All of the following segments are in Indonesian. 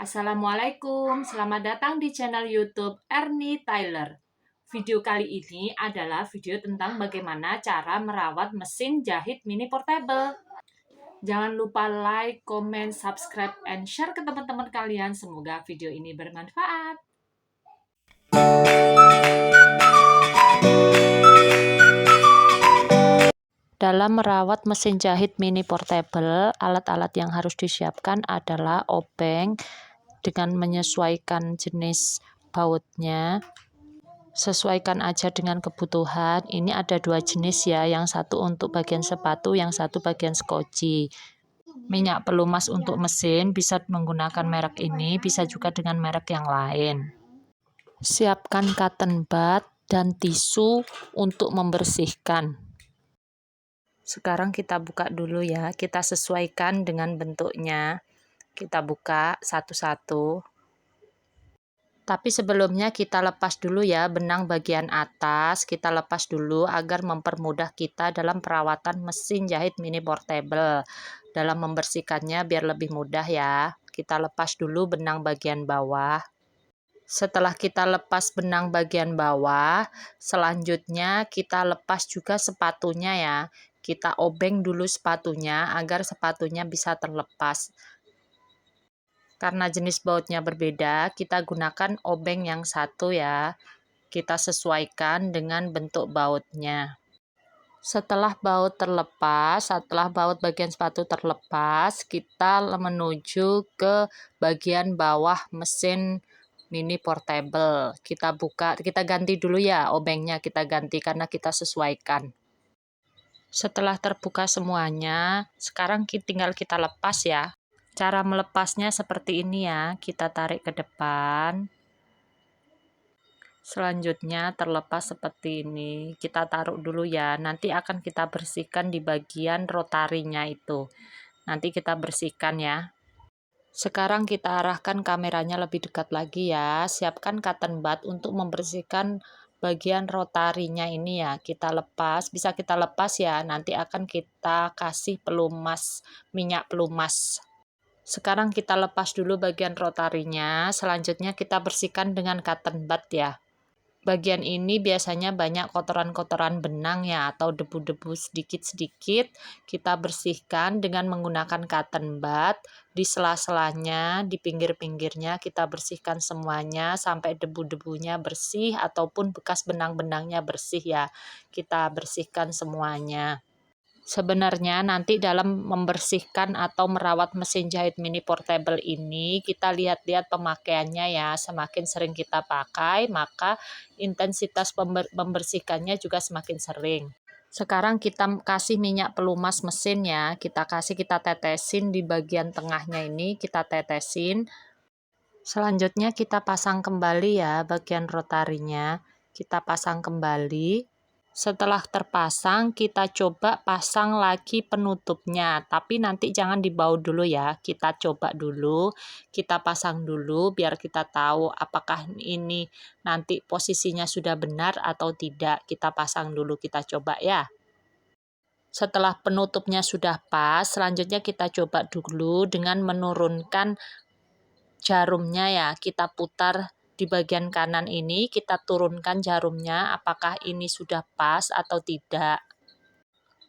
Assalamualaikum, selamat datang di channel YouTube Ernie Tyler. Video kali ini adalah video tentang bagaimana cara merawat mesin jahit mini portable. Jangan lupa like, comment, subscribe, and share ke teman-teman kalian. Semoga video ini bermanfaat. Dalam merawat mesin jahit mini portable, alat-alat yang harus disiapkan adalah obeng dengan menyesuaikan jenis bautnya. Sesuaikan aja dengan kebutuhan. Ini ada dua jenis ya, yang satu untuk bagian sepatu, yang satu bagian skoci. Minyak pelumas untuk mesin bisa menggunakan merek ini, bisa juga dengan merek yang lain. Siapkan cotton bud dan tisu untuk membersihkan. Sekarang kita buka dulu ya, kita sesuaikan dengan bentuknya. Kita buka satu-satu. Tapi sebelumnya kita lepas dulu ya benang bagian atas, kita lepas dulu agar mempermudah kita dalam perawatan mesin jahit mini portable. Dalam membersihkannya biar lebih mudah ya. Kita lepas dulu benang bagian bawah. Setelah kita lepas benang bagian bawah, selanjutnya kita lepas juga sepatunya ya. Kita obeng dulu sepatunya agar sepatunya bisa terlepas. Karena jenis bautnya berbeda, kita gunakan obeng yang satu ya. Kita sesuaikan dengan bentuk bautnya. Setelah baut terlepas, setelah baut bagian sepatu terlepas, kita menuju ke bagian bawah mesin mini portable. Kita buka, kita ganti dulu ya obengnya, kita ganti karena kita sesuaikan. Setelah terbuka semuanya, sekarang tinggal kita lepas ya. Cara melepasnya seperti ini ya, kita tarik ke depan. Selanjutnya terlepas seperti ini, kita taruh dulu ya, nanti akan kita bersihkan di bagian rotarinya itu. Nanti kita bersihkan ya. Sekarang kita arahkan kameranya lebih dekat lagi ya, siapkan cotton bud untuk membersihkan bagian rotarinya ini ya, kita lepas, bisa kita lepas ya, nanti akan kita kasih pelumas, minyak pelumas. Sekarang kita lepas dulu bagian rotarinya, selanjutnya kita bersihkan dengan cotton bud ya. Bagian ini biasanya banyak kotoran-kotoran benang ya, atau debu-debu sedikit-sedikit. Kita bersihkan dengan menggunakan cotton bud. Di sela-selanya, di pinggir-pinggirnya kita bersihkan semuanya sampai debu-debunya bersih ataupun bekas benang-benangnya bersih ya. Kita bersihkan semuanya. Sebenarnya nanti dalam membersihkan atau merawat mesin jahit mini portable ini, kita lihat-lihat pemakaiannya ya. Semakin sering kita pakai, maka intensitas membersihkannya juga semakin sering. Sekarang kita kasih minyak pelumas mesin ya. Kita tetesin di bagian tengahnya ini, kita tetesin. Selanjutnya kita pasang kembali ya bagian rotarinya. Kita pasang kembali. Setelah terpasang, kita coba pasang lagi penutupnya, tapi nanti jangan dibaut dulu ya. Kita coba dulu, kita pasang dulu biar kita tahu apakah ini nanti posisinya sudah benar atau tidak. Kita pasang dulu, kita coba ya. Setelah penutupnya sudah pas, selanjutnya kita coba dulu dengan menurunkan jarumnya ya. Kita putar di bagian kanan ini, kita turunkan jarumnya apakah ini sudah pas atau tidak.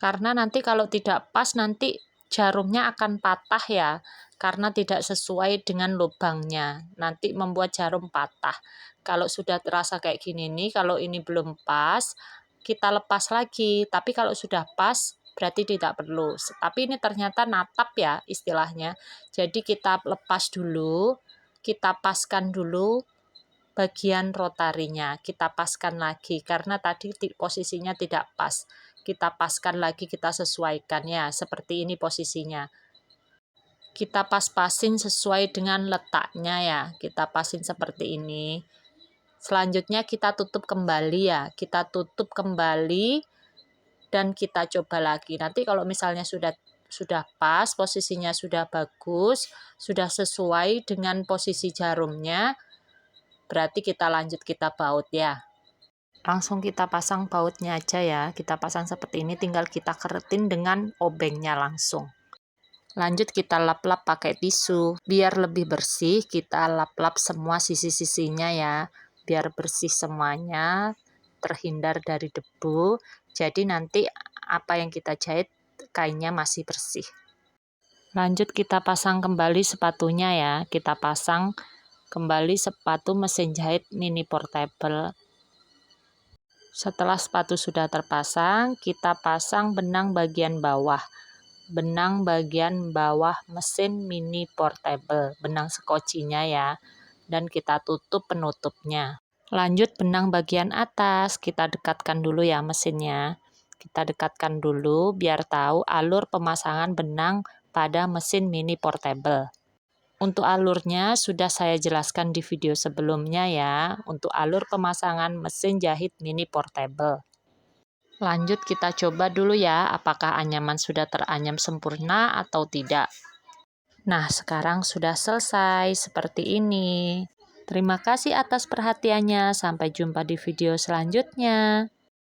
Karena nanti kalau tidak pas nanti jarumnya akan patah ya, karena tidak sesuai dengan lubangnya. Nanti membuat jarum patah. Kalau sudah terasa kayak gini nih, kalau ini belum pas, kita lepas lagi. Tapi kalau sudah pas, berarti tidak perlu. Tapi ini ternyata natap ya istilahnya. Jadi kita lepas dulu, kita paskan dulu bagian rotarinya, kita paskan lagi karena tadi posisinya tidak pas. Kita paskan lagi, kita sesuaikan ya, seperti ini posisinya. Kita pas-pasin sesuai dengan letaknya ya, kita pasin seperti ini. Selanjutnya kita tutup kembali ya, kita tutup kembali dan kita coba lagi. Nanti kalau misalnya sudah pas, posisinya sudah bagus, sudah sesuai dengan posisi jarumnya, berarti kita lanjut kita baut ya. Langsung kita pasang bautnya aja ya. Kita pasang seperti ini, tinggal kita keretin dengan obengnya langsung. Lanjut kita lap-lap pakai tisu. Biar lebih bersih, kita lap-lap semua sisi-sisinya ya. Biar bersih semuanya, terhindar dari debu. Jadi nanti apa yang kita jahit, kainnya masih bersih. Lanjut kita pasang kembali sepatunya ya. Kita pasang kembali sepatu mesin jahit mini portable. Setelah sepatu sudah terpasang, kita pasang benang bagian bawah. Benang bagian bawah mesin mini portable, benang sekocinya ya. Dan kita tutup penutupnya. Lanjut benang bagian atas, kita dekatkan dulu ya mesinnya. Kita dekatkan dulu biar tahu alur pemasangan benang pada mesin mini portable. Untuk alurnya sudah saya jelaskan di video sebelumnya ya, untuk alur pemasangan mesin jahit mini portable. Lanjut kita coba dulu ya, apakah anyaman sudah teranyam sempurna atau tidak. Nah, sekarang sudah selesai seperti ini. Terima kasih atas perhatiannya, sampai jumpa di video selanjutnya.